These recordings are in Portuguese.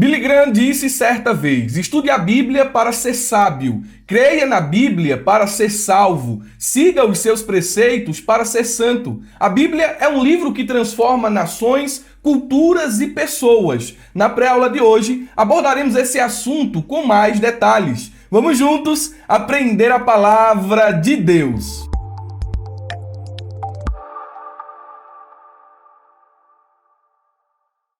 Billy Graham disse certa vez: estude a Bíblia para ser sábio, creia na Bíblia para ser salvo, siga os seus preceitos para ser santo. A Bíblia é um livro que transforma nações, culturas e pessoas. Na pré-aula de hoje, abordaremos esse assunto com mais detalhes. Vamos juntos aprender a palavra de Deus.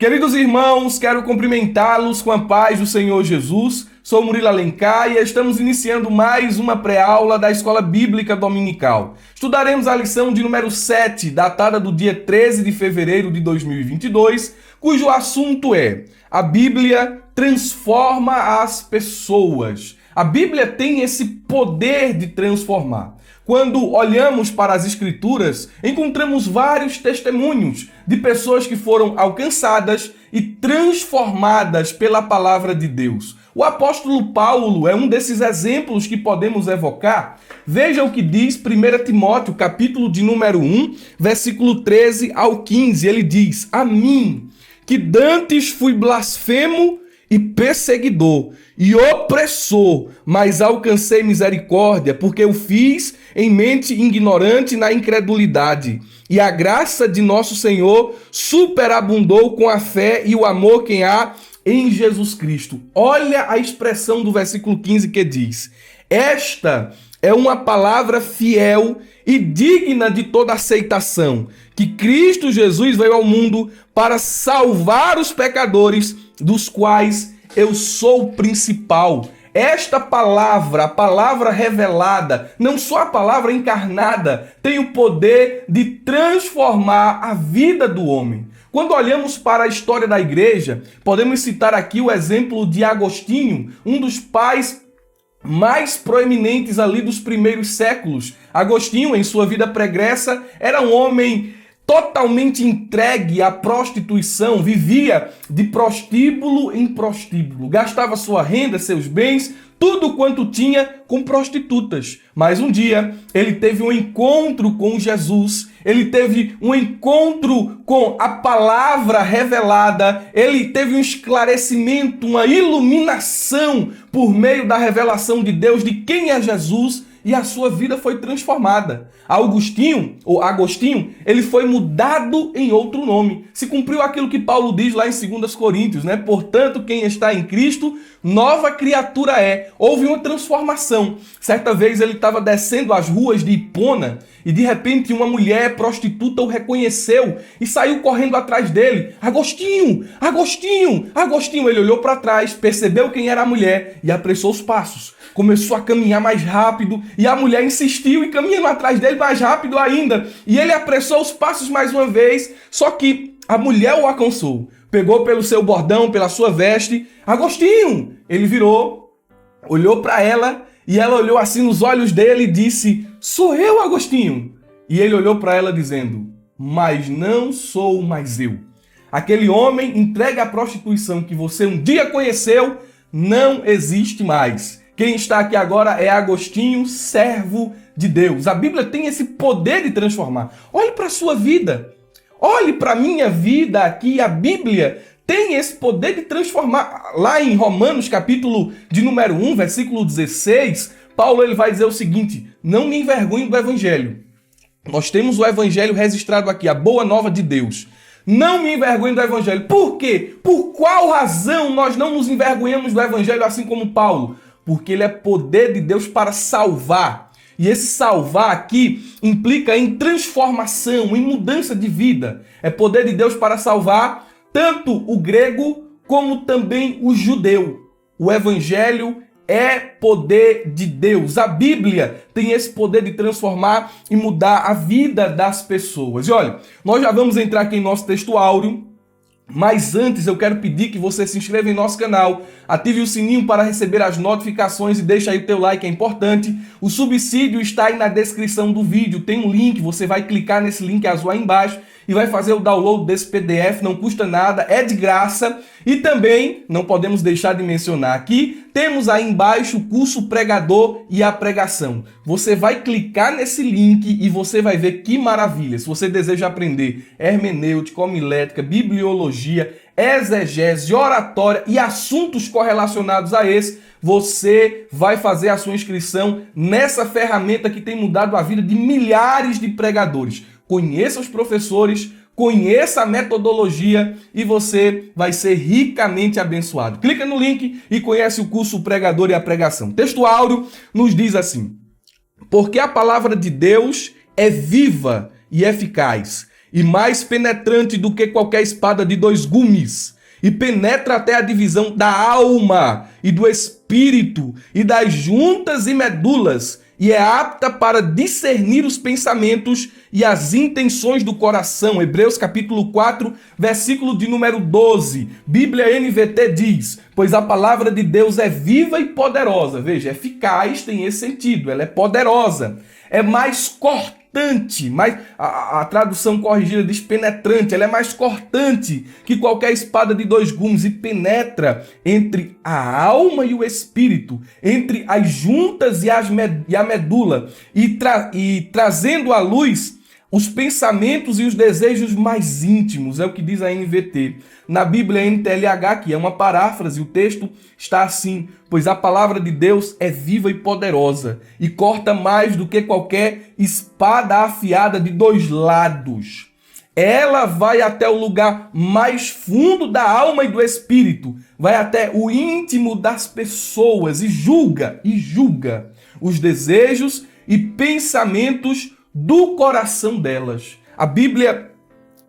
Queridos irmãos, quero cumprimentá-los com a paz do Senhor Jesus. Sou Murilo Alencar e estamos iniciando mais uma pré-aula da Escola Bíblica Dominical. Estudaremos a lição de número 7, datada do dia 13 de fevereiro de 2022, cujo assunto é: a Bíblia transforma as pessoas. A Bíblia tem esse poder de transformar. Quando olhamos para as Escrituras, encontramos vários testemunhos de pessoas que foram alcançadas e transformadas pela palavra de Deus. O apóstolo Paulo é um desses exemplos que podemos evocar. Veja o que diz 1 Timóteo, capítulo de número 1, versículo 13 ao 15. Ele diz: a mim, que dantes fui blasfemo e perseguidor e opressor, mas alcancei misericórdia, porque eu fiz em mente ignorante na incredulidade. E a graça de nosso Senhor superabundou com a fé e o amor que há em Jesus Cristo. Olha a expressão do versículo 15 que diz: esta é uma palavra fiel e digna de toda aceitação, que Cristo Jesus veio ao mundo para salvar os pecadores, dos quais eu sou o principal. Esta palavra, a palavra revelada, não só a palavra encarnada, tem o poder de transformar a vida do homem. Quando olhamos para a história da igreja, podemos citar aqui o exemplo de Agostinho, um dos pais mais proeminentes ali dos primeiros séculos. Agostinho, em sua vida pregressa, era um homem totalmente entregue à prostituição, vivia de prostíbulo em prostíbulo, gastava sua renda, seus bens, tudo quanto tinha com prostitutas. Mas um dia ele teve um encontro com Jesus, ele teve um encontro com a palavra revelada, ele teve um esclarecimento, uma iluminação por meio da revelação de Deus de quem é Jesus, e a sua vida foi transformada. Agostinho, ele foi mudado em outro nome. Se cumpriu aquilo que Paulo diz lá em 2 Coríntios, né? Portanto, quem está em Cristo, nova criatura é. Houve uma transformação. Certa vez ele estava descendo as ruas de Hipona e de repente uma mulher prostituta o reconheceu e saiu correndo atrás dele. Agostinho, Agostinho, Agostinho. Ele olhou para trás, percebeu quem era a mulher e apressou os passos. Começou a caminhar mais rápido e a mulher insistiu e caminhando atrás dele mais rápido ainda. E ele apressou os passos mais uma vez, só que a mulher o alcançou. Pegou pelo seu bordão, pela sua veste. Agostinho! Ele virou, olhou para ela e ela olhou assim nos olhos dele e disse: sou eu, Agostinho! E ele olhou para ela dizendo: mas não sou mais eu. Aquele homem entregue à prostituição que você um dia conheceu não existe mais. Quem está aqui agora é Agostinho, servo de Deus. A Bíblia tem esse poder de transformar. Olhe para a sua vida. Olhe para a minha vida aqui. A Bíblia tem esse poder de transformar. Lá em Romanos, capítulo de número 1, versículo 16, Paulo ele vai dizer o seguinte: não me envergonhe do Evangelho. Nós temos o Evangelho registrado aqui, a boa nova de Deus. Não me envergonhe do Evangelho. Por quê? Por qual razão nós não nos envergonhamos do Evangelho assim como Paulo? Porque ele é poder de Deus para salvar. E esse salvar aqui implica em transformação, em mudança de vida. É poder de Deus para salvar tanto o grego como também o judeu. O Evangelho é poder de Deus. A Bíblia tem esse poder de transformar e mudar a vida das pessoas. E olha, nós já vamos entrar aqui em nosso texto áureo. Mas antes eu quero pedir que você se inscreva em nosso canal, ative o sininho para receber as notificações e deixa aí o teu like, é importante. O subsídio está aí na descrição do vídeo, tem um link, você vai clicar nesse link azul aí embaixo e vai fazer o download desse PDF, não custa nada, é de graça. E também, não podemos deixar de mencionar aqui, temos aí embaixo o curso Pregador e a Pregação. Você vai clicar nesse link e você vai ver que maravilha. Se você deseja aprender hermenêutica, homilética, bibliologia, teologia, exegese, oratória e assuntos correlacionados a esse, você vai fazer a sua inscrição nessa ferramenta que tem mudado a vida de milhares de pregadores. Conheça os professores, conheça a metodologia e você vai ser ricamente abençoado. Clica no link e conhece o curso O Pregador e a Pregação. O texto áureo nos diz assim: porque a palavra de Deus é viva e eficaz, e mais penetrante do que qualquer espada de dois gumes, e penetra até a divisão da alma e do espírito e das juntas e medulas, e é apta para discernir os pensamentos e as intenções do coração. Hebreus capítulo 4, versículo de número 12. Bíblia NVT diz: pois a palavra de Deus é viva e poderosa. Veja, eficaz tem esse sentido, ela é poderosa. É mais cortante, a tradução corrigida diz penetrante, ela é mais cortante que qualquer espada de dois gumes e penetra entre a alma e o espírito, entre as juntas e a medula, e trazendo à luz os pensamentos e os desejos mais íntimos, é o que diz a NVT. Na Bíblia NTLH, que é uma paráfrase, o texto está assim: pois a palavra de Deus é viva e poderosa, e corta mais do que qualquer espada afiada de dois lados. Ela vai até o lugar mais fundo da alma e do espírito, vai até o íntimo das pessoas e julga os desejos e pensamentos do coração delas. A Bíblia,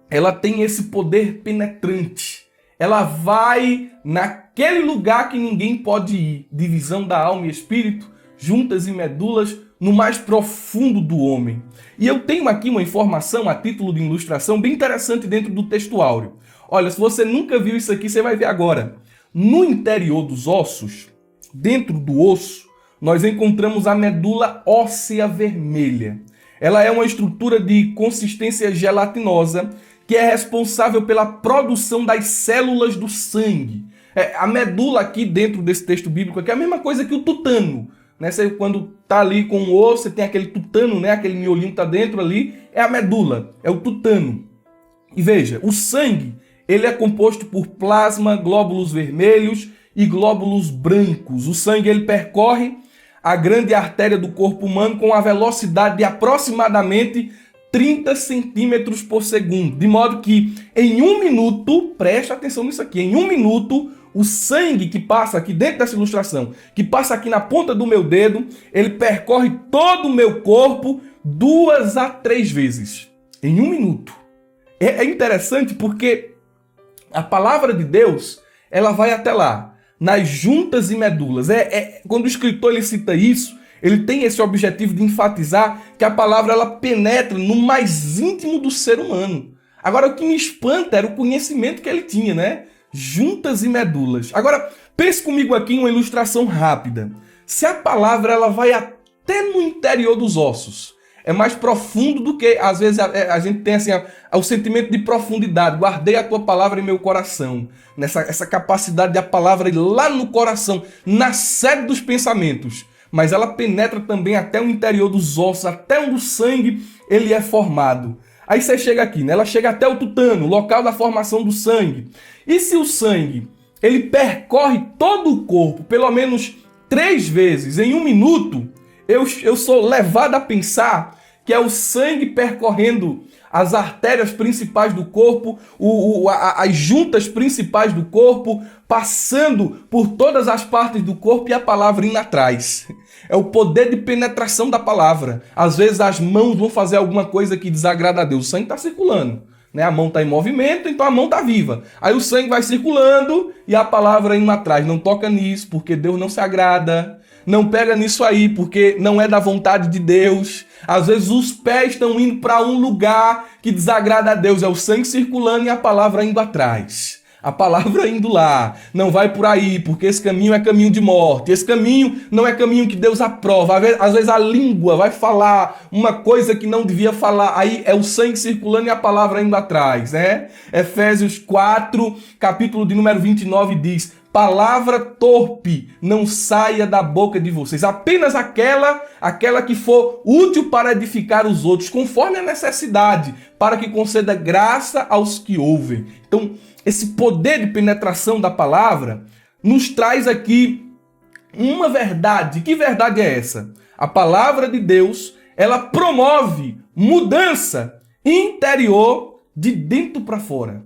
ela tem esse poder penetrante. Ela vai naquele lugar que ninguém pode ir. Divisão da alma e espírito, juntas e medulas, no mais profundo do homem. E eu tenho aqui uma informação a título de ilustração bem interessante dentro do texto áureo. Olha, se você nunca viu isso aqui, você vai ver agora. No interior dos ossos, dentro do osso, nós encontramos a medula óssea vermelha. Ela é uma estrutura de consistência gelatinosa que é responsável pela produção das células do sangue. A medula aqui dentro desse texto bíblico aqui é a mesma coisa que o tutano. Né? Você, quando está ali com o osso, você tem aquele tutano, né? Aquele miolinho que está dentro ali, é a medula, é o tutano. E veja, o sangue, ele é composto por plasma, glóbulos vermelhos e glóbulos brancos. O sangue, ele percorre a grande artéria do corpo humano com a velocidade de aproximadamente 30 centímetros por segundo. De modo que em 1 minuto, preste atenção nisso aqui, em 1 minuto, o sangue que passa aqui dentro dessa ilustração, que passa aqui na ponta do meu dedo, ele percorre todo o meu corpo 2 a 3 vezes. Em 1 minuto. É interessante porque a palavra de Deus, ela vai até lá, nas juntas e medulas. Quando o escritor ele cita isso, ele tem esse objetivo de enfatizar que a palavra ela penetra no mais íntimo do ser humano. Agora, o que me espanta era o conhecimento que ele tinha, né? Juntas e medulas. Agora, pense comigo aqui em uma ilustração rápida. Se a palavra ela vai até no interior dos ossos, é mais profundo do que, às vezes, a gente tem assim, o sentimento de profundidade. Guardei a tua palavra em meu coração. Essa capacidade de a palavra ir lá no coração, na sede dos pensamentos. Mas ela penetra também até o interior dos ossos, até onde o sangue ele é formado. Aí você chega aqui, né? Ela chega até o tutano, local da formação do sangue. E se o sangue ele percorre todo o corpo, pelo menos 3 vezes em 1 minuto, eu sou levado a pensar que é o sangue percorrendo as artérias principais do corpo, as juntas principais do corpo, passando por todas as partes do corpo e a palavra indo atrás. É o poder de penetração da palavra. Às vezes as mãos vão fazer alguma coisa que desagrada a Deus. O sangue está circulando. Né? A mão está em movimento, então a mão está viva. Aí o sangue vai circulando e a palavra indo atrás. Não toca nisso, porque Deus não se agrada. Não pega nisso aí, porque não é da vontade de Deus. Às vezes os pés estão indo para um lugar que desagrada a Deus. É o sangue circulando e a palavra indo atrás. A palavra indo lá. Não vai por aí, porque esse caminho é caminho de morte. Esse caminho não é caminho que Deus aprova. Às vezes a língua vai falar uma coisa que não devia falar. Aí é o sangue circulando e a palavra indo atrás, né? Efésios 4, capítulo de número 29 diz: palavra torpe não saia da boca de vocês, apenas aquela que for útil para edificar os outros, conforme a necessidade, para que conceda graça aos que ouvem. Então, esse poder de penetração da palavra, nos traz aqui uma verdade. Que verdade é essa? A palavra de Deus, ela promove mudança interior de dentro para fora.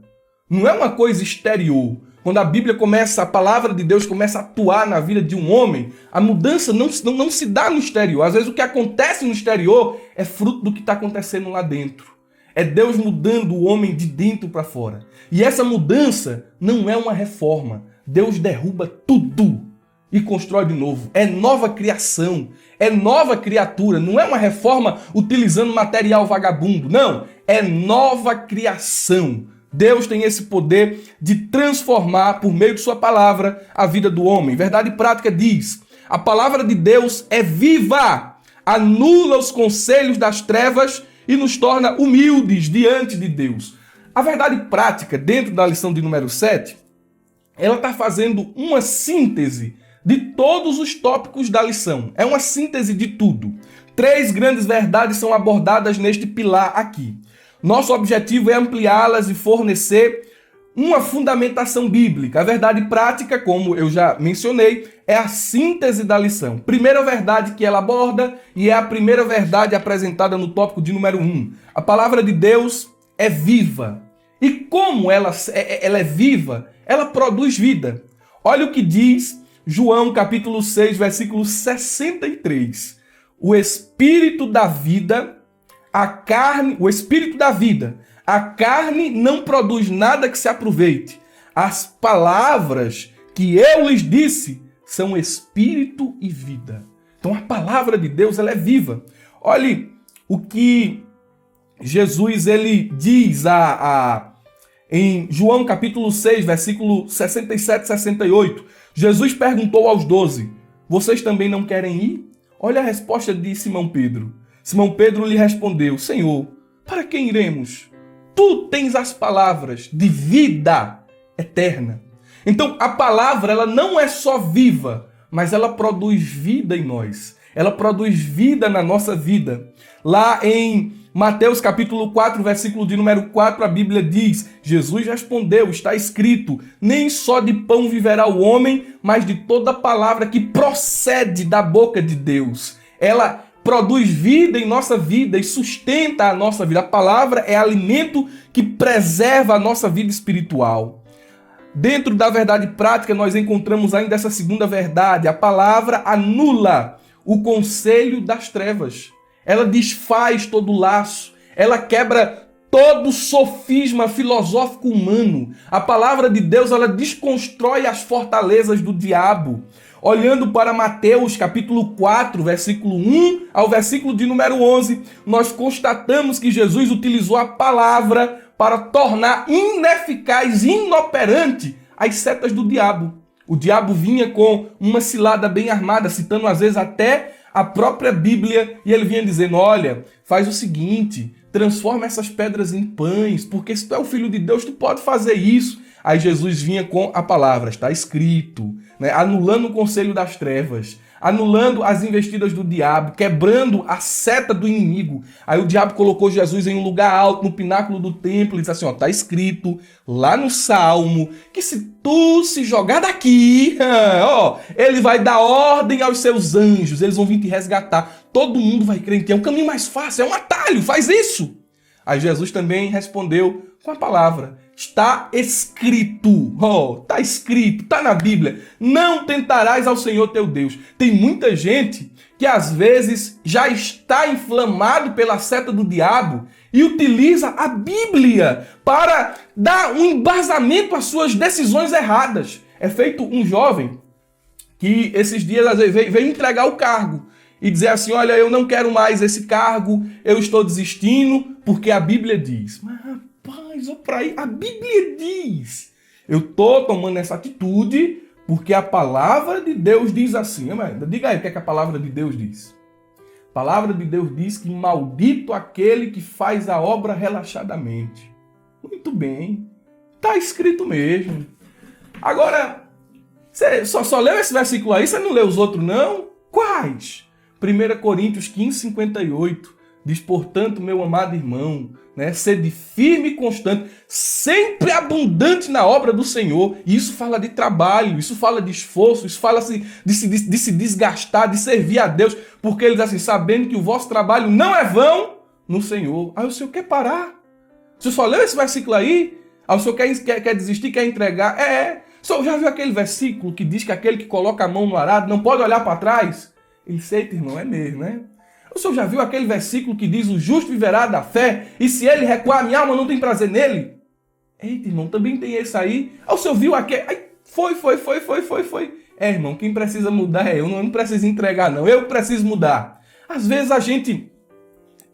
Não é uma coisa exterior. Quando a Bíblia começa, a palavra de Deus começa a atuar na vida de um homem, a mudança não se dá no exterior. Às vezes o que acontece no exterior é fruto do que está acontecendo lá dentro. É Deus mudando o homem de dentro para fora. E essa mudança não é uma reforma. Deus derruba tudo e constrói de novo. É nova criação, é nova criatura. Não é uma reforma utilizando material vagabundo. Não, é nova criação. Deus tem esse poder de transformar, por meio de sua palavra, a vida do homem. Verdade prática diz: a palavra de Deus é viva, anula os conselhos das trevas e nos torna humildes diante de Deus. A verdade prática, dentro da lição de número 7, ela está fazendo uma síntese de todos os tópicos da lição. É uma síntese de tudo. 3 grandes verdades são abordadas neste pilar aqui. Nosso objetivo é ampliá-las e fornecer uma fundamentação bíblica. A verdade prática, como eu já mencionei, é a síntese da lição. Primeira verdade que ela aborda, e é a primeira verdade apresentada no tópico de número 1. A palavra de Deus é viva. E como ela é viva, ela produz vida. Olha o que diz João capítulo 6, versículo 63. O Espírito da vida... o espírito da vida, a carne não produz nada que se aproveite. As palavras que eu lhes disse são espírito e vida. Então a palavra de Deus, ela é viva. Olhe o que Jesus ele diz em João capítulo 6, versículo 67 e 68. Jesus perguntou aos 12, vocês também não querem ir? Olha a resposta de Simão Pedro. Simão Pedro lhe respondeu, Senhor, para quem iremos? Tu tens as palavras de vida eterna. Então, a palavra, ela não é só viva, mas ela produz vida em nós. Ela produz vida na nossa vida. Lá em Mateus capítulo 4, versículo de número 4, a Bíblia diz, Jesus respondeu, está escrito, nem só de pão viverá o homem, mas de toda palavra que procede da boca de Deus. Ela produz vida em nossa vida e sustenta a nossa vida. A palavra é alimento que preserva a nossa vida espiritual. Dentro da verdade prática, nós encontramos ainda essa segunda verdade. A palavra anula o conselho das trevas. Ela desfaz todo o laço. Ela quebra todo sofisma filosófico humano. A palavra de Deus, ela desconstrói as fortalezas do diabo. Olhando para Mateus capítulo 4, versículo 1 ao versículo de número 11, nós constatamos que Jesus utilizou a palavra para tornar ineficaz, inoperante as setas do diabo. O diabo vinha com uma cilada bem armada, citando às vezes até a própria Bíblia, e ele vinha dizendo, olha, faz o seguinte, transforma essas pedras em pães, porque se tu é o Filho de Deus, tu pode fazer isso. Aí Jesus vinha com a palavra, está escrito, né? Anulando o conselho das trevas, anulando as investidas do diabo, quebrando a seta do inimigo. Aí o diabo colocou Jesus em um lugar alto, no pináculo do templo, e disse assim, ó, está escrito lá no Salmo, que se tu se jogar daqui, ó, ele vai dar ordem aos seus anjos, eles vão vir te resgatar. Todo mundo vai crer em ti, é um caminho mais fácil, é um atalho, faz isso. Aí Jesus também respondeu com a palavra, está escrito, está escrito, está na Bíblia, não tentarás ao Senhor teu Deus. Tem muita gente que às vezes já está inflamado pela seta do diabo e utiliza a Bíblia para dar um embasamento às suas decisões erradas. É feito um jovem que esses dias às vezes veio entregar o cargo e dizer assim, olha, eu não quero mais esse cargo, eu estou desistindo porque a Bíblia diz. Mas rapaz, olha para aí, a Bíblia diz. Eu estou tomando essa atitude porque a palavra de Deus diz assim. Diga aí o que é que a palavra de Deus diz. A palavra de Deus diz que maldito aquele que faz a obra relaxadamente. Muito bem, está escrito mesmo. Agora, você só leu esse versículo aí, você não leu os outros não? Quais? 1 Coríntios 15, 58. Diz, portanto, meu amado irmão, né, sede firme e constante, sempre abundante na obra do Senhor. E isso fala de trabalho, isso fala de esforço, isso fala de se desgastar, de servir a Deus, porque ele diz assim, sabendo que o vosso trabalho não é vão no Senhor. Aí o Senhor quer parar? O Senhor só leu esse versículo aí? Aí o Senhor quer desistir, quer entregar? O Senhor já viu aquele versículo que diz que aquele que coloca a mão no arado não pode olhar para trás? Ele disse, eita, irmão, é mesmo, né? O senhor já viu aquele versículo que diz, o justo viverá da fé, e se ele recuar, minha alma não tem prazer nele? Eita, irmão, também tem esse aí. O senhor viu aquele... Foi. Irmão, quem precisa mudar é eu, não preciso entregar, não. Eu preciso mudar. Às vezes a gente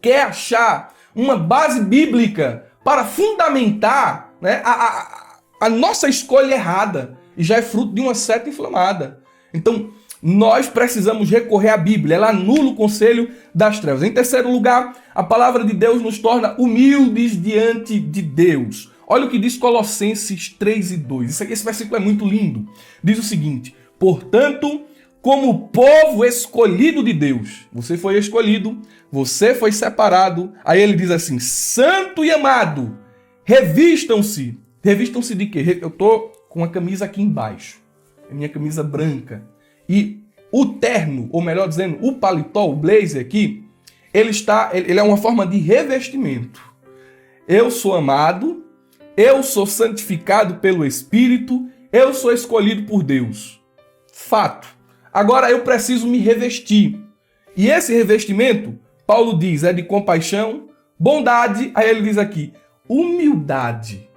quer achar uma base bíblica para fundamentar, né, a nossa escolha errada, e já é fruto de uma seta inflamada. Então, nós precisamos recorrer à Bíblia, ela anula o conselho das trevas. Em terceiro lugar, a palavra de Deus nos torna humildes diante de Deus. Olha o que diz Colossenses 3:2. Esse versículo é muito lindo. Diz o seguinte, portanto, como povo escolhido de Deus, você foi escolhido, você foi separado, aí ele diz assim, santo e amado, revistam-se. Revistam-se de quê? Eu estou com a camisa aqui embaixo, a minha camisa branca. E o terno, ou melhor dizendo, o paletó, o blazer aqui, ele é uma forma de revestimento. Eu sou amado, eu sou santificado pelo Espírito, eu sou escolhido por Deus. Fato. Agora eu preciso me revestir. E esse revestimento, Paulo diz, é de compaixão, bondade, aí ele diz aqui, humildade.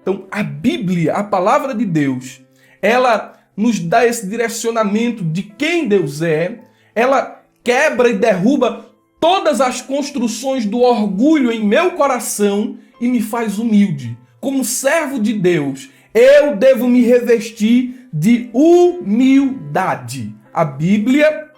Então, a Bíblia, a palavra de Deus, ela nos dá esse direcionamento de quem Deus é, ela quebra e derruba todas as construções do orgulho em meu coração e me faz humilde. Como servo de Deus, eu devo me revestir de humildade. A Bíblia,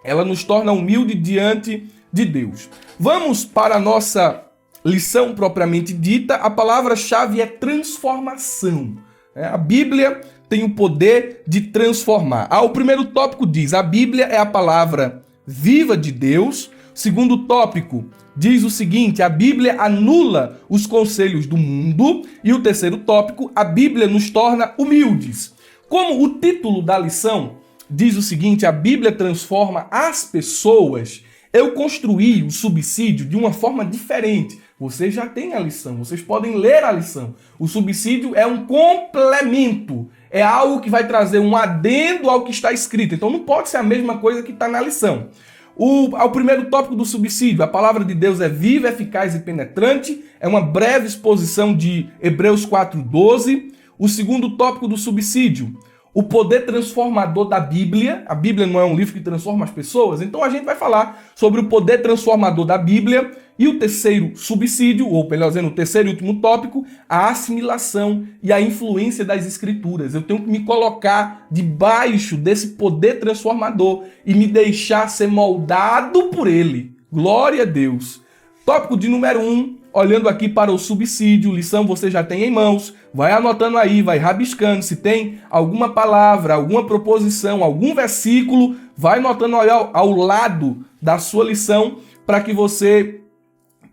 ela nos torna humilde diante de Deus. Vamos para a nossa lição propriamente dita. A palavra-chave é transformação. A Bíblia tem o poder de transformar. O primeiro tópico diz, a Bíblia é a palavra viva de Deus. O segundo tópico diz o seguinte, a Bíblia anula os conselhos do mundo. E o terceiro tópico, a Bíblia nos torna humildes. Como o título da lição diz o seguinte, a Bíblia transforma as pessoas, eu construí o subsídio de uma forma diferente. Vocês já têm a lição, vocês podem ler a lição. O subsídio é um complemento, é algo que vai trazer um adendo ao que está escrito. Então não pode ser a mesma coisa que está na lição. O primeiro tópico do subsídio, a palavra de Deus é viva, eficaz e penetrante. É uma breve exposição de Hebreus 4:12. O segundo tópico do subsídio, o poder transformador da Bíblia. A Bíblia não é um livro que transforma as pessoas, então a gente vai falar sobre o poder transformador da Bíblia. E o terceiro subsídio, ou melhor dizendo, o terceiro e último tópico, a assimilação e a influência das Escrituras. Eu tenho que me colocar debaixo desse poder transformador e me deixar ser moldado por ele. Glória a Deus. Tópico de número 1, olhando aqui para o subsídio, lição você já tem em mãos, vai anotando aí, vai rabiscando, se tem alguma palavra, alguma proposição, algum versículo, vai anotando aí ao lado da sua lição para que você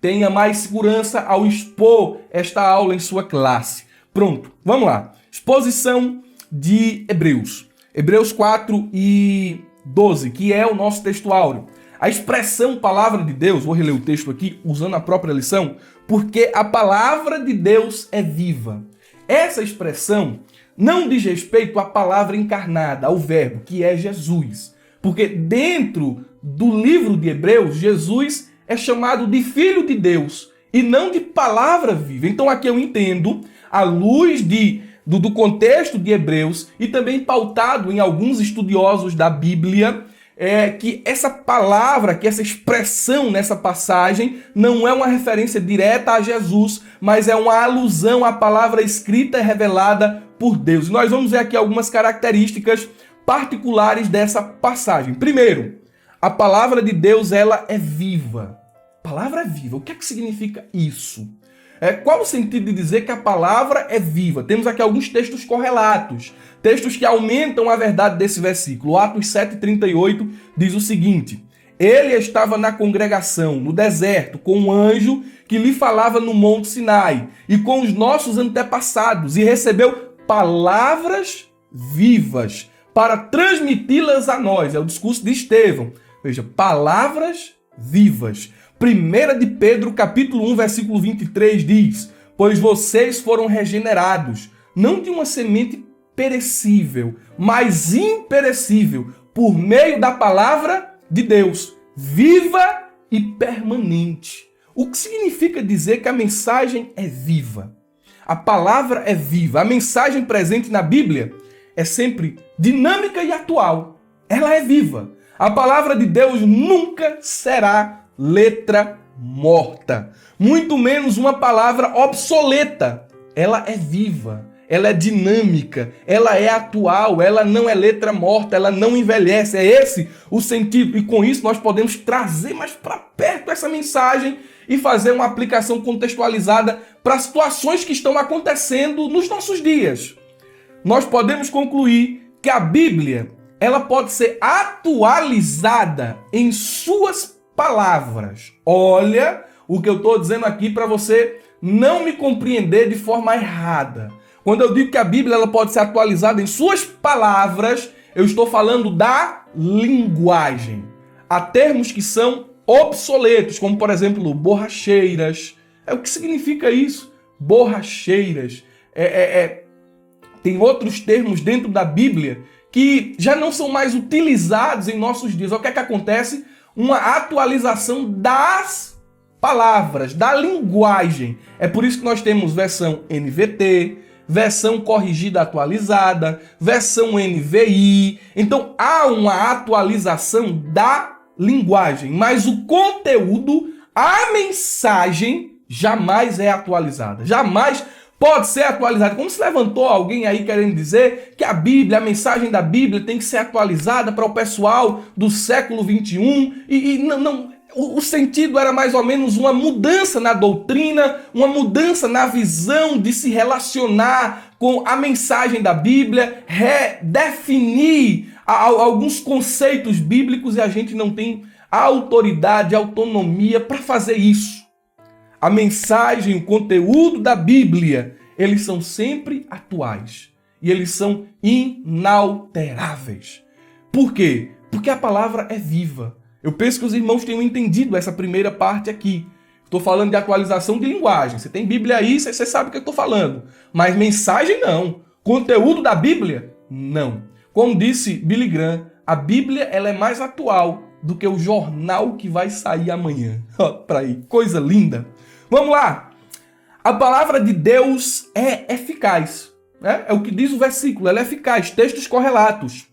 tenha mais segurança ao expor esta aula em sua classe. Pronto, vamos lá. Exposição de Hebreus. Hebreus 4:12, que é o nosso texto áureo. A expressão palavra de Deus, vou reler o texto aqui usando a própria lição, porque a palavra de Deus é viva. Essa expressão não diz respeito à palavra encarnada, ao verbo, que é Jesus. Porque dentro do livro de Hebreus, Jesus é chamado de Filho de Deus e não de palavra viva. Então aqui eu entendo, à luz do contexto de Hebreus e também pautado em alguns estudiosos da Bíblia, que essa palavra, que essa expressão nessa passagem não é uma referência direta a Jesus, mas é uma alusão à palavra escrita e revelada por Deus. E nós vamos ver aqui algumas características particulares dessa passagem. Primeiro, a palavra de Deus, ela é viva. A palavra é viva. O que é que significa isso? Qual o sentido de dizer que a palavra é viva? Temos aqui alguns textos correlatos, textos que aumentam a verdade desse versículo. Atos 7:38 diz o seguinte, Ele estava na congregação, no deserto, com um anjo que lhe falava no Monte Sinai e com os nossos antepassados e recebeu palavras vivas para transmiti-las a nós. É o discurso de Estevão. Veja, palavras vivas. 1 de Pedro, capítulo 1, versículo 23 diz: pois vocês foram regenerados, não de uma semente perecível, mas imperecível, por meio da palavra de Deus, viva e permanente. O que significa dizer que a mensagem é viva? A palavra é viva. A mensagem presente na Bíblia é sempre dinâmica e atual. Ela é viva. A palavra de Deus nunca será letra morta, muito menos uma palavra obsoleta. Ela é viva. Ela é dinâmica, ela é atual, ela não é letra morta, ela não envelhece. É esse o sentido. E com isso nós podemos trazer mais para perto essa mensagem e fazer uma aplicação contextualizada para situações que estão acontecendo nos nossos dias. Nós podemos concluir que a Bíblia, ela pode ser atualizada em suas palavras. Olha o que eu estou dizendo aqui para você não me compreender de forma errada. Quando eu digo que a Bíblia ela pode ser atualizada em suas palavras, eu estou falando da linguagem. Há termos que são obsoletos, como por exemplo, borracheiras. O que significa isso? Borracheiras. Tem outros termos dentro da Bíblia que já não são mais utilizados em nossos dias. O que é que acontece? Uma atualização das palavras, da linguagem. É por isso que nós temos versão NVT, versão corrigida atualizada, versão NVI. Então há uma atualização da linguagem, mas o conteúdo, a mensagem, jamais é atualizada. Jamais pode ser atualizada. Como se levantou alguém aí querendo dizer que a Bíblia, a mensagem da Bíblia tem que ser atualizada para o pessoal do século XXI e não. O sentido era mais ou menos uma mudança na doutrina, uma mudança na visão de se relacionar com a mensagem da Bíblia, redefinir alguns conceitos bíblicos e a gente não tem autoridade, autonomia para fazer isso. A mensagem, o conteúdo da Bíblia, eles são sempre atuais e eles são inalteráveis. Por quê? Porque a palavra é viva. Eu penso que os irmãos tenham entendido essa primeira parte aqui. Estou falando de atualização de linguagem. Você tem Bíblia aí, você sabe o que eu estou falando. Mas mensagem não. Conteúdo da Bíblia, não. Como disse Billy Graham, a Bíblia ela é mais atual do que o jornal que vai sair amanhã. Para aí, coisa linda. Vamos lá. A palavra de Deus é eficaz. Né? É o que diz o versículo, ela é eficaz. Textos correlatos.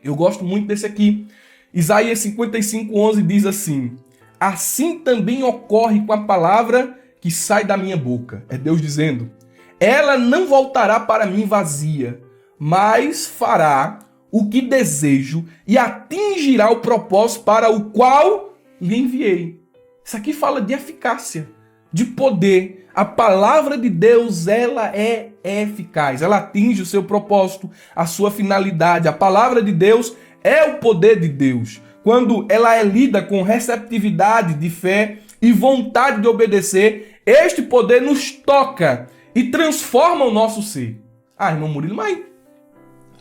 Eu gosto muito desse aqui. Isaías 55:11 diz assim: assim também ocorre com a palavra que sai da minha boca. É Deus dizendo: ela não voltará para mim vazia, mas fará o que desejo e atingirá o propósito para o qual lhe enviei. Isso aqui fala de eficácia, de poder. A palavra de Deus, ela é eficaz. Ela atinge o seu propósito, a sua finalidade. A palavra de Deus é o poder de Deus. Quando ela é lida com receptividade de fé e vontade de obedecer, este poder nos toca e transforma o nosso ser. Irmão Murilo, mas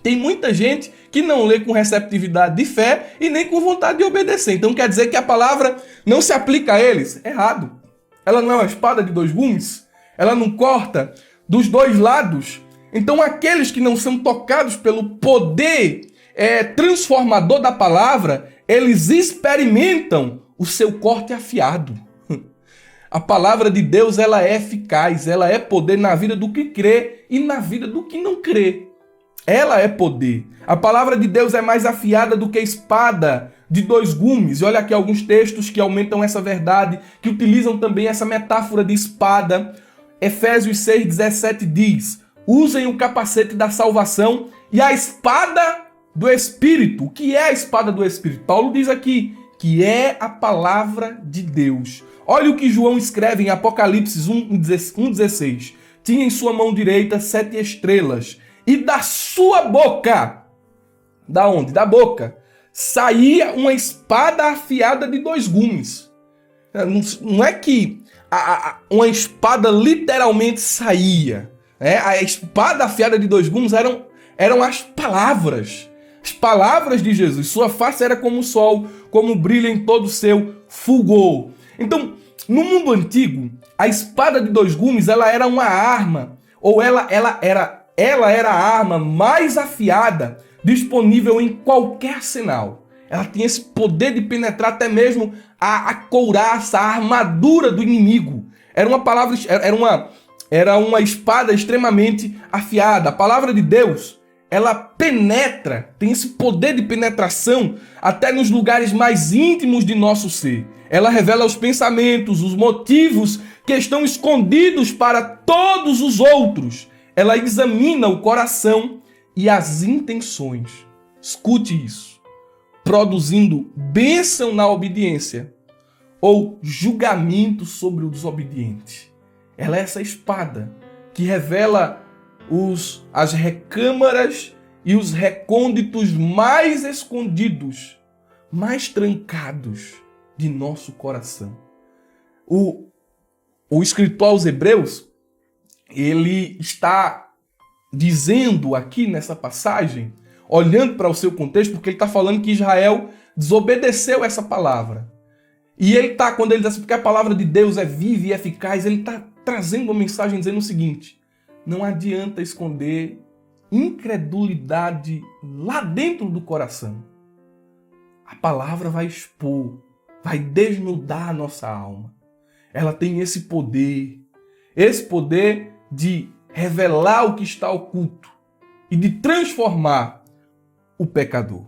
tem muita gente que não lê com receptividade de fé e nem com vontade de obedecer. Então quer dizer que a palavra não se aplica a eles? Errado. Ela não é uma espada de dois gumes? Ela não corta dos dois lados? Então aqueles que não são tocados pelo poder transformador da palavra, eles experimentam o seu corte afiado. A palavra de Deus, ela é eficaz, ela é poder na vida do que crê e na vida do que não crê. Ela é poder. A palavra de Deus é mais afiada do que espada de dois gumes. E olha aqui alguns textos que aumentam essa verdade, que utilizam também essa metáfora de espada. Efésios 6:17 diz: usem o capacete da salvação e a espada do Espírito. O que é a espada do Espírito? Paulo diz aqui que é a palavra de Deus. Olha o que João escreve em Apocalipse 1:16. Tinha em sua mão direita 7 estrelas, e da sua boca, da onde? Da boca, saía uma espada afiada de 2 gumes. Não é que uma espada literalmente saía. A espada afiada de 2 gumes eram as palavras. As palavras de Jesus. Sua face era como o sol, como brilha em todo o seu fulgor. Então, no mundo antigo, a espada de 2 gumes, ela era uma arma, ou ela era a arma mais afiada disponível em qualquer arsenal. Ela tinha esse poder de penetrar até mesmo a couraça, a armadura do inimigo. Era uma espada extremamente afiada. A palavra de Deus, ela penetra, tem esse poder de penetração até nos lugares mais íntimos de nosso ser. Ela revela os pensamentos, os motivos que estão escondidos para todos os outros. Ela examina o coração e as intenções. Escute isso. Produzindo bênção na obediência ou julgamento sobre o desobediente. Ela é essa espada que revela as recâmaras e os recônditos mais escondidos, mais trancados de nosso coração. O escritor aos Hebreus, ele está dizendo aqui nessa passagem, olhando para o seu contexto, porque ele está falando que Israel desobedeceu essa palavra. E ele está, quando ele diz assim, porque a palavra de Deus é viva e eficaz, ele está trazendo uma mensagem dizendo o seguinte: não adianta esconder incredulidade lá dentro do coração. A palavra vai expor, vai desnudar a nossa alma. Ela tem esse poder de revelar o que está oculto e de transformar o pecador.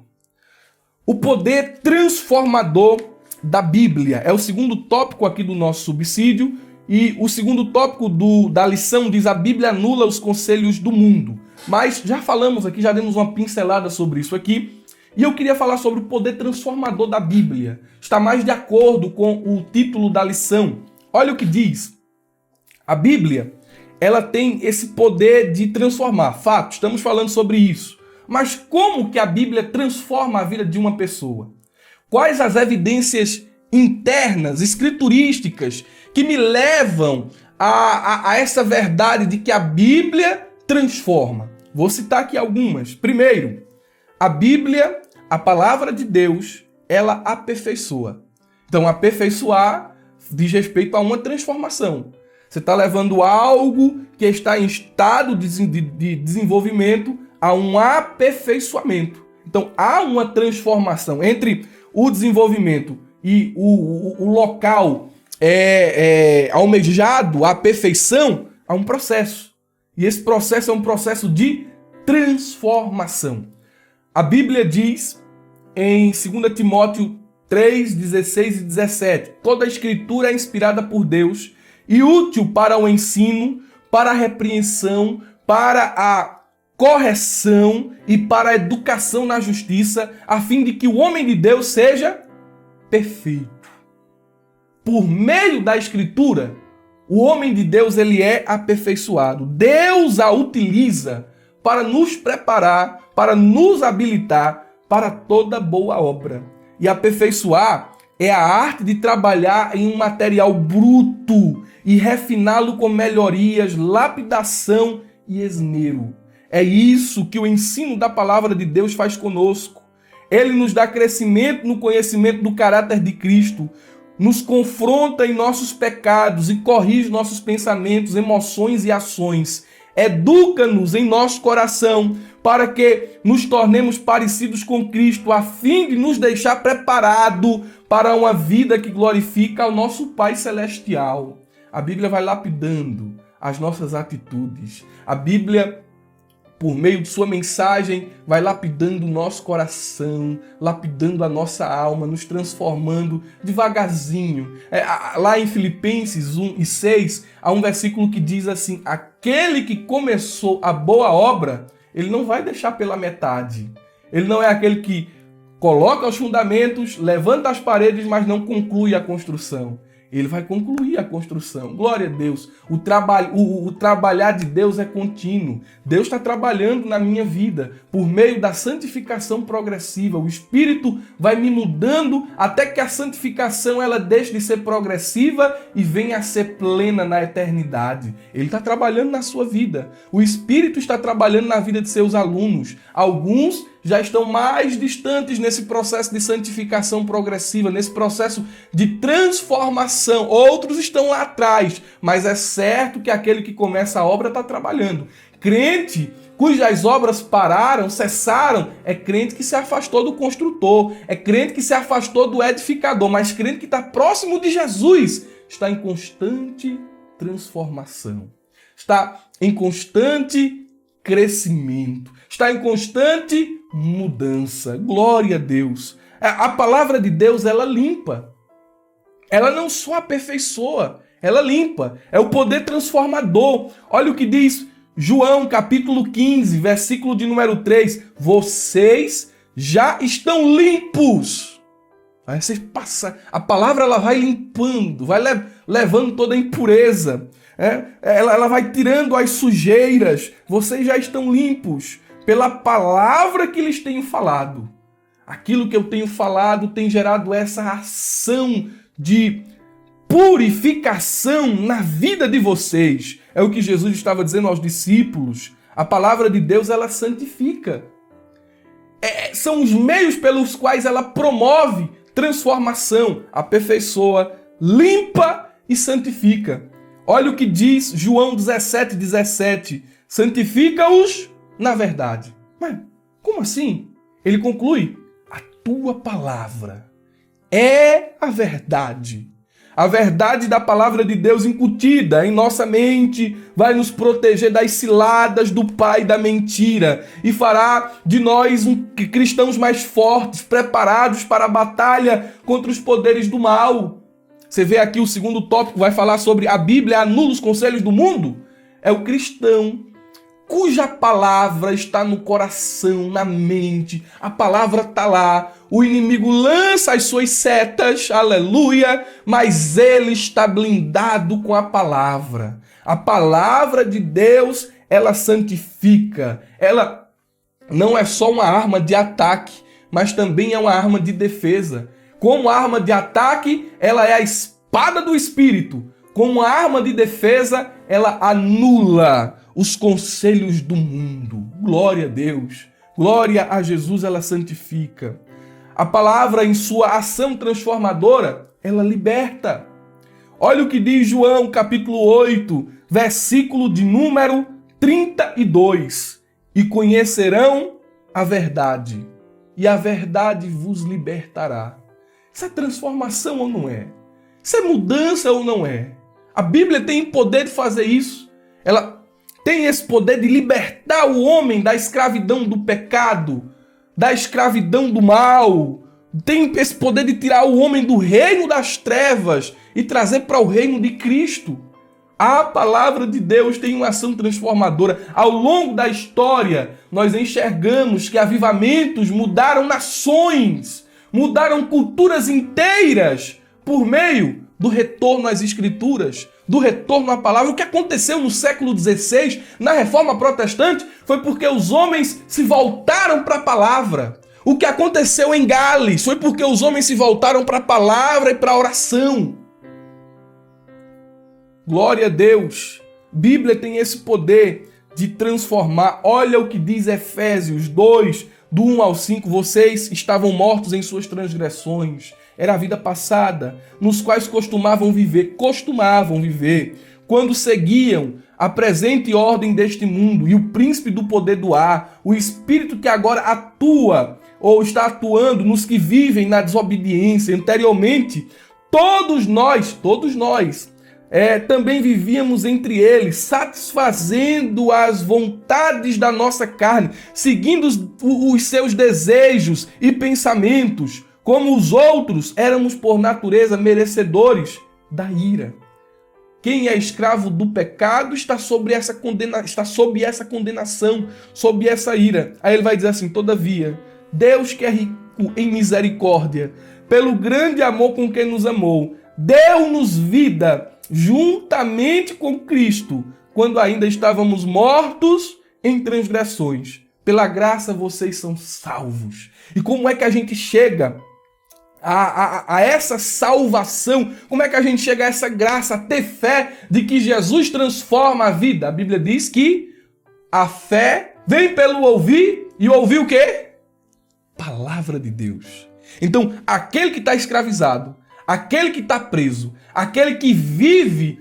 O poder transformador da Bíblia é o segundo tópico aqui do nosso subsídio. E o segundo tópico da lição diz: a Bíblia anula os conselhos do mundo. Mas já falamos aqui, já demos uma pincelada sobre isso aqui. E eu queria falar sobre o poder transformador da Bíblia. Está mais de acordo com o título da lição. Olha o que diz. A Bíblia, ela tem esse poder de transformar. Fato, estamos falando sobre isso. Mas como que a Bíblia transforma a vida de uma pessoa? Quais as evidências internas, escriturísticas, que me levam a essa verdade de que a Bíblia transforma? Vou citar aqui algumas. Primeiro, a Bíblia, a palavra de Deus, ela aperfeiçoa. Então, aperfeiçoar diz respeito a uma transformação. Você está levando algo que está em estado de desenvolvimento a um aperfeiçoamento. Então, há uma transformação entre o desenvolvimento e o local almejado, a perfeição, há um processo. E esse processo é um processo de transformação. A Bíblia diz em 2 Timóteo 3, 16 e 17: toda a escritura é inspirada por Deus e útil para o ensino, para a repreensão, para a correção e para a educação na justiça, a fim de que o homem de Deus seja perfeito. Por meio da Escritura, o homem de Deus ele é aperfeiçoado. Deus a utiliza para nos preparar, para nos habilitar para toda boa obra. E aperfeiçoar é a arte de trabalhar em um material bruto e refiná-lo com melhorias, lapidação e esmero. É isso que o ensino da palavra de Deus faz conosco. Ele nos dá crescimento no conhecimento do caráter de Cristo, nos confronta em nossos pecados e corrige nossos pensamentos, emoções e ações. Educa-nos em nosso coração para que nos tornemos parecidos com Cristo, a fim de nos deixar preparado para uma vida que glorifica ao nosso Pai Celestial. A Bíblia vai lapidando as nossas atitudes. A Bíblia, por meio de sua mensagem, vai lapidando o nosso coração, lapidando a nossa alma, nos transformando devagarzinho. Lá em Filipenses 1 e 6, há um versículo que diz assim: aquele que começou a boa obra, ele não vai deixar pela metade. Ele não é aquele que coloca os fundamentos, levanta as paredes, mas não conclui a construção. Ele vai concluir a construção. Glória a Deus. O trabalhar de Deus é contínuo. Deus está trabalhando na minha vida por meio da santificação progressiva. O Espírito vai me mudando até que a santificação ela deixe de ser progressiva e venha a ser plena na eternidade. Ele está trabalhando na sua vida. O Espírito está trabalhando na vida de seus alunos. Alguns já estão mais distantes nesse processo de santificação progressiva, nesse processo de transformação. Outros estão lá atrás, mas é certo que aquele que começa a obra está trabalhando. Crente cujas obras pararam, cessaram, é crente que se afastou do construtor, é crente que se afastou do edificador, mas crente que está próximo de Jesus está em constante transformação, está em constante crescimento, está em constante mudança. Glória a Deus. A palavra de Deus, ela limpa. Ela não só aperfeiçoa, ela limpa. É o poder transformador. Olha o que diz João, capítulo 15, versículo de número 3. Vocês já estão limpos. Aí você passa, a palavra ela vai limpando, vai levando toda a impureza. Ela vai tirando as sujeiras. Vocês já estão limpos pela palavra que lhes tenho falado. Aquilo que eu tenho falado tem gerado essa ação de purificação na vida de vocês. É o que Jesus estava dizendo aos discípulos. A palavra de Deus, ela santifica. São os meios pelos quais ela promove transformação, aperfeiçoa, limpa e santifica. Olha o que diz João 17:17. Santifica-os na verdade. Mas como assim? Ele conclui: a tua palavra é a verdade. A verdade da palavra de Deus incutida em nossa mente vai nos proteger das ciladas do pai da mentira e fará de nós cristãos mais fortes, preparados para a batalha contra os poderes do mal. Você vê aqui o segundo tópico, vai falar sobre a Bíblia anula os conselhos do mundo. É o cristão cuja palavra está no coração, na mente, a palavra está lá, o inimigo lança as suas setas, aleluia, mas ele está blindado com a palavra. A palavra de Deus, ela santifica, ela não é só uma arma de ataque, mas também é uma arma de defesa. Como arma de ataque, ela é a espada do Espírito. Como arma de defesa, ela anula os conselhos do mundo. Glória a Deus. Glória a Jesus, ela santifica. A palavra, em sua ação transformadora, ela liberta. Olha o que diz João, capítulo 8, versículo de número 32. E conhecerão a verdade, e a verdade vos libertará. Isso é transformação ou não é? Isso é mudança ou não é? A Bíblia tem o poder de fazer isso. Ela tem esse poder de libertar o homem da escravidão do pecado, da escravidão do mal. Tem esse poder de tirar o homem do reino das trevas e trazer para o reino de Cristo. A palavra de Deus tem uma ação transformadora. Ao longo da história, nós enxergamos que avivamentos mudaram nações, mudaram culturas inteiras por meio do retorno às Escrituras, do retorno à palavra. O que aconteceu no século XVI, na Reforma Protestante, foi porque os homens se voltaram para a palavra. O que aconteceu em Gales foi porque os homens se voltaram para a palavra e para a oração. Glória a Deus. Bíblia tem esse poder de transformar. Olha o que diz Efésios 2, do 1 ao 5. Vocês estavam mortos em suas transgressões. Era a vida passada, nos quais costumavam viver, quando seguiam a presente ordem deste mundo e o príncipe do poder do ar, o espírito que agora atua ou está atuando nos que vivem na desobediência. Anteriormente, todos nós, também vivíamos entre eles, satisfazendo as vontades da nossa carne, seguindo os seus desejos e pensamentos. Como os outros, éramos por natureza merecedores da ira. Quem é escravo do pecado está sob essa condenação, sob essa ira. Aí ele vai dizer assim: todavia, Deus que é rico em misericórdia, pelo grande amor com que nos amou, deu-nos vida juntamente com Cristo, quando ainda estávamos mortos em transgressões. Pela graça vocês são salvos. E como é que a gente chega a essa salvação? Como é que a gente chega a essa graça, a ter fé de que Jesus transforma a vida? A Bíblia diz que a fé vem pelo ouvir, e ouvir o quê? Palavra de Deus. Então, aquele que está escravizado, aquele que está preso, aquele que vive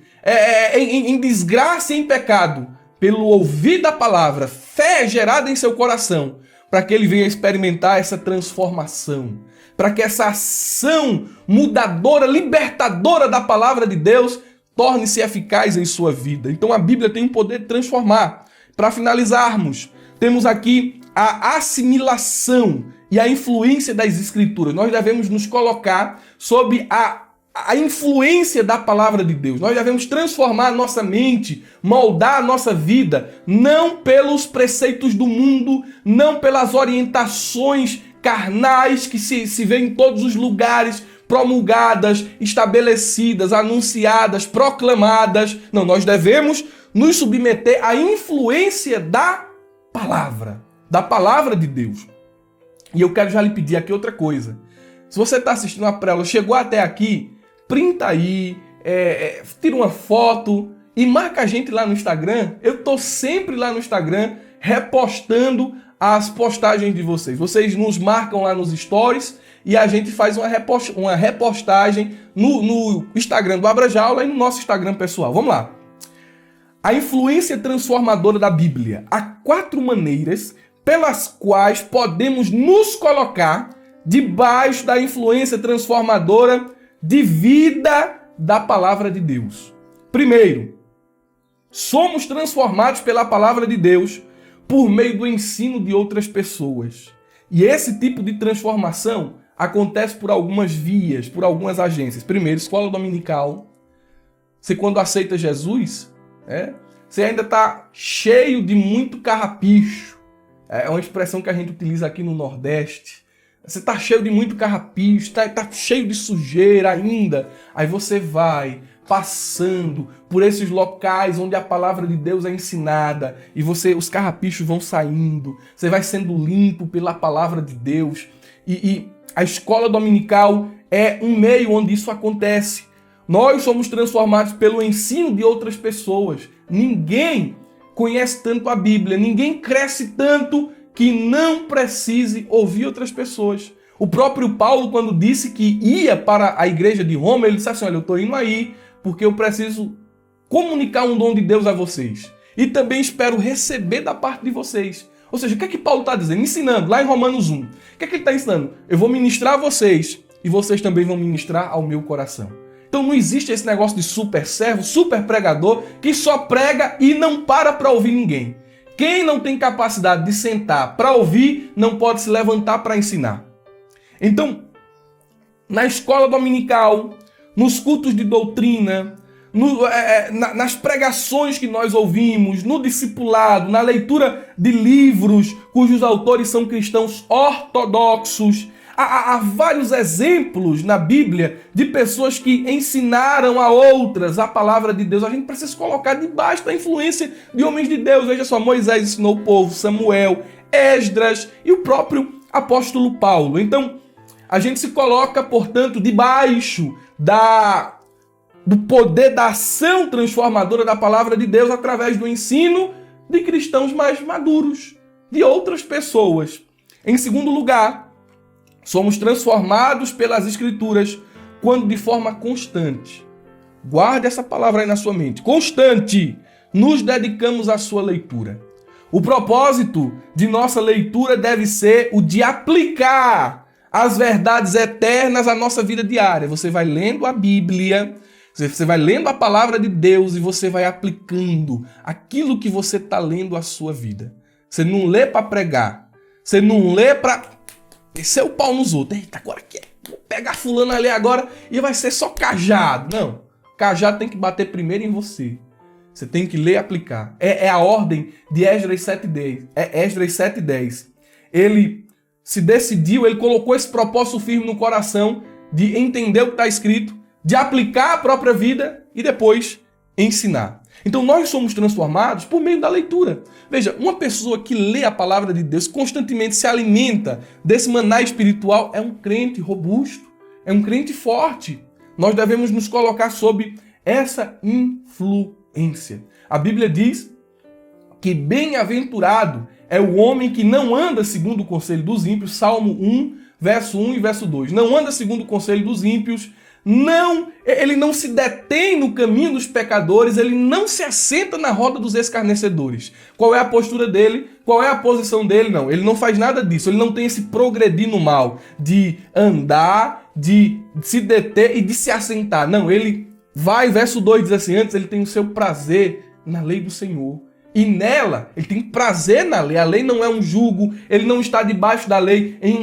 em desgraça e em pecado, pelo ouvir da palavra, fé gerada em seu coração, para que ele venha experimentar essa transformação, para que essa ação mudadora, libertadora da palavra de Deus torne-se eficaz em sua vida. Então a Bíblia tem o poder de transformar. Para finalizarmos, temos aqui a assimilação e a influência das Escrituras. Nós devemos nos colocar sob a influência da palavra de Deus. Nós devemos transformar a nossa mente, moldar a nossa vida, não pelos preceitos do mundo, não pelas orientações carnais que se vê em todos os lugares, promulgadas, estabelecidas, anunciadas, proclamadas. Não, nós devemos nos submeter à influência da palavra de Deus. E eu quero já lhe pedir aqui outra coisa. Se você está assistindo a prédica, chegou até aqui, printa aí, tira uma foto e marca a gente lá no Instagram. Eu estou sempre lá no Instagram repostando as postagens de vocês. Vocês nos marcam lá nos stories e a gente faz uma repostagem no Instagram do Abrajaula e no nosso Instagram pessoal. Vamos lá. A influência transformadora da Bíblia. Há 4 maneiras pelas quais podemos nos colocar debaixo da influência transformadora de vida da palavra de Deus. Primeiro, somos transformados pela palavra de Deus por meio do ensino de outras pessoas. E esse tipo de transformação acontece por algumas vias, por algumas agências. Primeiro, escola dominical. Você, quando aceita Jesus, você ainda está cheio de muito carrapicho. É uma expressão que a gente utiliza aqui no Nordeste. Você está cheio de muito carrapicho, está cheio de sujeira ainda. Aí você vai passando por esses locais onde a palavra de Deus é ensinada e os carrapichos vão saindo. Você vai sendo limpo pela palavra de Deus. E a escola dominical é um meio onde isso acontece. Nós somos transformados pelo ensino de outras pessoas. Ninguém conhece tanto a Bíblia, ninguém cresce tanto que não precise ouvir outras pessoas. O próprio Paulo, quando disse que ia para a igreja de Roma, ele disse assim: olha, eu estou indo aí porque eu preciso comunicar um dom de Deus a vocês. E também espero receber da parte de vocês. Ou seja, o que é que Paulo está dizendo? Ensinando, lá em Romanos 1. O que é que ele está ensinando? Eu vou ministrar a vocês e vocês também vão ministrar ao meu coração. Então não existe esse negócio de super servo, super pregador, que só prega e não para ouvir ninguém. Quem não tem capacidade de sentar para ouvir, não pode se levantar para ensinar. Então, na escola dominical, nos cultos de doutrina, nas pregações que nós ouvimos, no discipulado, na leitura de livros cujos autores são cristãos ortodoxos, há vários exemplos na Bíblia de pessoas que ensinaram a outras a palavra de Deus. A gente precisa se colocar debaixo da influência de homens de Deus. Veja só, Moisés ensinou o povo, Samuel, Esdras e o próprio apóstolo Paulo. Então, a gente se coloca, portanto, debaixo do poder da ação transformadora da palavra de Deus através do ensino de cristãos mais maduros, de outras pessoas. Em segundo lugar, somos transformados pelas Escrituras quando de forma constante. Guarde essa palavra aí na sua mente. Constante. Nos dedicamos à sua leitura. O propósito de nossa leitura deve ser o de aplicar as verdades eternas à nossa vida diária. Você vai lendo a Bíblia, você vai lendo a palavra de Deus e você vai aplicando aquilo que você está lendo à sua vida. Você não lê para pregar. Você não lê para descer o pau nos outros. Eita, agora vou pegar fulano ali agora e vai ser só cajado. Não. Cajado tem que bater primeiro em você. Você tem que ler e aplicar. É a ordem de Esdras 7:10. Esdras 7:10. Ele se decidiu, ele colocou esse propósito firme no coração de entender o que está escrito, de aplicar a própria vida e depois ensinar. Então nós somos transformados por meio da leitura. Veja, uma pessoa que lê a palavra de Deus, constantemente se alimenta desse maná espiritual, é um crente robusto, é um crente forte. Nós devemos nos colocar sob essa influência. A Bíblia diz que bem-aventurado é o homem que não anda segundo o conselho dos ímpios, Salmo 1, verso 1 e verso 2. Não anda segundo o conselho dos ímpios, ele não se detém no caminho dos pecadores, ele não se assenta na roda dos escarnecedores. Qual é a postura dele? Qual é a posição dele? Não, ele não faz nada disso, ele não tem esse progredir no mal, de andar, de se deter e de se assentar. Não, ele vai, verso 2 diz assim, antes ele tem o seu prazer na lei do Senhor. E nela, ele tem prazer na lei. A lei não é um jugo, ele não está debaixo da lei em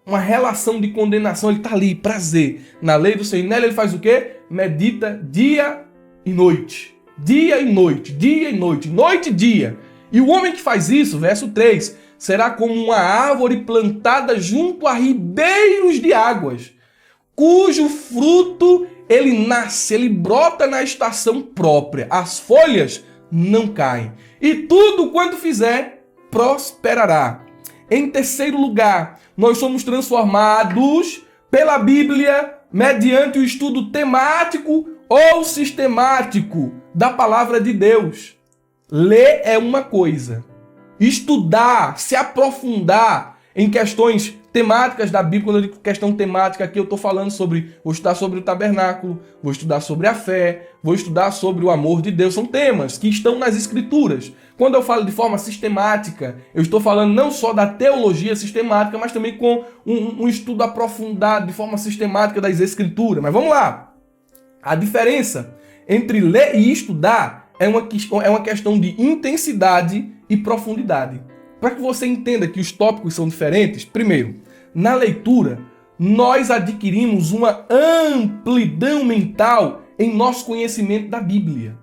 uma relação de condenação. Ele está ali, prazer na lei do Senhor. E nela ele faz o quê? Medita dia e noite. Dia e noite, dia e noite, noite e dia. E o homem que faz isso, verso 3, será como uma árvore plantada junto a ribeiros de águas, cujo fruto ele nasce, ele brota na estação própria. As folhas não caem. E tudo quanto fizer, prosperará. Em terceiro lugar, nós somos transformados pela Bíblia mediante o estudo temático ou sistemático da palavra de Deus. Ler é uma coisa. Estudar, se aprofundar em questões temáticas da Bíblia, quando eu digo questão temática aqui, eu estou falando vou estudar sobre o tabernáculo, vou estudar sobre a fé, vou estudar sobre o amor de Deus. São temas que estão nas Escrituras. Quando eu falo de forma sistemática, eu estou falando não só da teologia sistemática, mas também com um estudo aprofundado de forma sistemática das Escrituras. Mas vamos lá. A diferença entre ler e estudar é uma questão de intensidade e profundidade. Para que você entenda que os tópicos são diferentes, primeiro, na leitura, nós adquirimos uma amplidão mental em nosso conhecimento da Bíblia.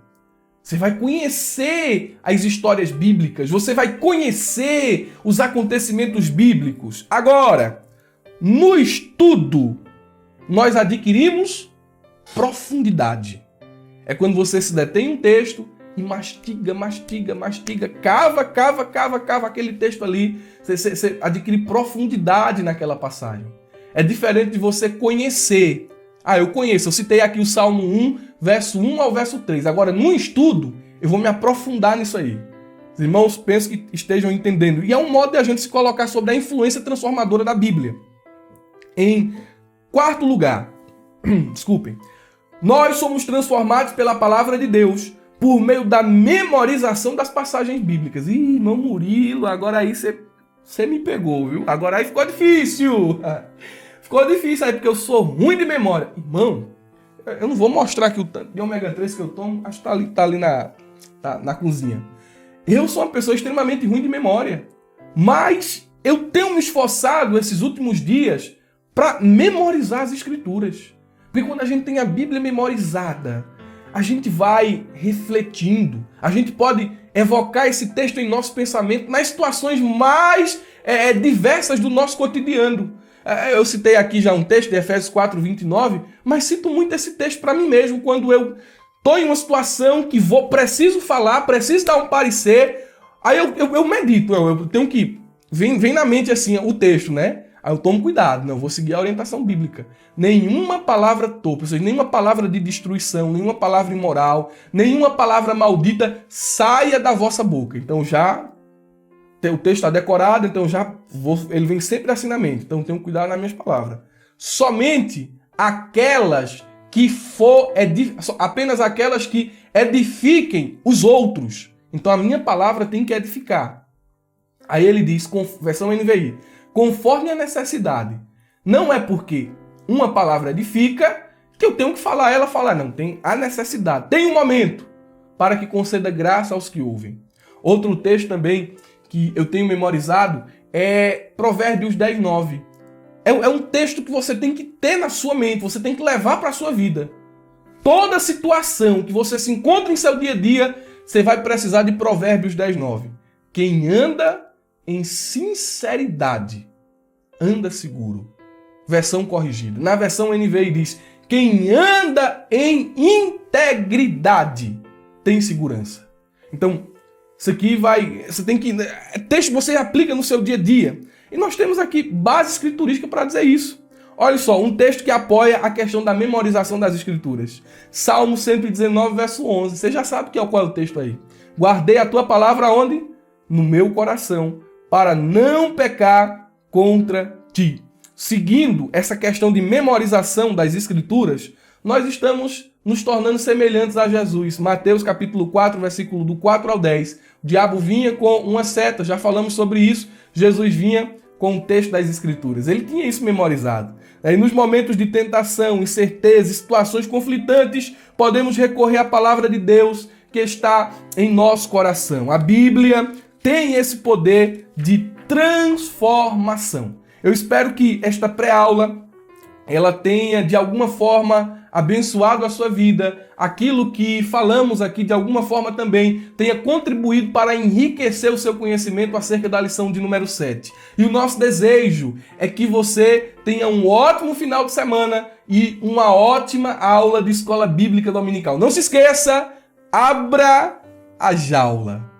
Você vai conhecer as histórias bíblicas, você vai conhecer os acontecimentos bíblicos. Agora, no estudo, nós adquirimos profundidade. É quando você se detém em um texto e mastiga, cava aquele texto ali, você adquire profundidade naquela passagem. É diferente de você conhecer. Eu citei aqui o Salmo 1, verso 1 ao verso 3. Agora, no estudo, eu vou me aprofundar nisso aí. Os irmãos penso que estejam entendendo. E é um modo de a gente se colocar sobre a influência transformadora da Bíblia. Em quarto lugar, nós somos transformados pela palavra de Deus por meio da memorização das passagens bíblicas. Ih, irmão Murilo, agora aí você me pegou, viu? Agora aí ficou difícil. Ficou difícil aí, porque eu sou ruim de memória. Irmão, eu não vou mostrar aqui o tanto de ômega 3 que eu tomo, acho que tá ali na cozinha. Eu sou uma pessoa extremamente ruim de memória, mas eu tenho me esforçado esses últimos dias para memorizar as Escrituras. Porque quando a gente tem a Bíblia memorizada, a gente vai refletindo, a gente pode evocar esse texto em nosso pensamento nas situações mais diversas do nosso cotidiano. Eu citei aqui já um texto de Efésios 4, 29, mas cito muito esse texto para mim mesmo, quando eu estou em uma situação que preciso falar, preciso dar um parecer, aí eu medito, eu tenho que... Vem na mente assim o texto, né? Aí eu tomo cuidado, não vou seguir a orientação bíblica. Nenhuma palavra torpe, ou seja, nenhuma palavra de destruição, nenhuma palavra imoral, nenhuma palavra maldita saia da vossa boca. Então o texto está decorado, então ele vem sempre assim na mente. Então tenho cuidado nas minhas palavras. Somente aquelas apenas aquelas que edifiquem os outros. Então a minha palavra tem que edificar. Aí ele diz, versão NVI, conforme a necessidade. Não é porque uma palavra edifica que eu tenho que falar, não. Tem a necessidade. Tem um momento para que conceda graça aos que ouvem. Outro texto também que eu tenho memorizado é Provérbios 10, 9. É um texto que você tem que ter na sua mente, você tem que levar para a sua vida. Toda situação que você se encontra em seu dia a dia, você vai precisar de Provérbios 10, 9. Quem anda em sinceridade anda seguro. Versão corrigida. Na versão NVI diz, quem anda em integridade tem segurança. Então, isso aqui você tem que, texto que você aplica no seu dia a dia. E nós temos aqui base escriturística para dizer isso. Olha só, um texto que apoia a questão da memorização das escrituras. Salmo 119, verso 11. Você já sabe qual é o texto aí. Guardei a tua palavra onde? No meu coração, para não pecar contra ti. Seguindo essa questão de memorização das escrituras, nós estamos nos tornando semelhantes a Jesus. Mateus capítulo 4, versículo do 4 ao 10. O diabo vinha com uma seta, já falamos sobre isso. Jesus vinha com o texto das escrituras. Ele tinha isso memorizado. E nos momentos de tentação, incerteza, situações conflitantes, podemos recorrer à palavra de Deus que está em nosso coração. A Bíblia tem esse poder de transformação. Eu espero que esta pré-aula ela tenha, de alguma forma, abençoado a sua vida. Aquilo que falamos aqui, de alguma forma também, tenha contribuído para enriquecer o seu conhecimento acerca da lição de número 7. E o nosso desejo é que você tenha um ótimo final de semana e uma ótima aula de escola bíblica dominical. Não se esqueça, abra a jaula.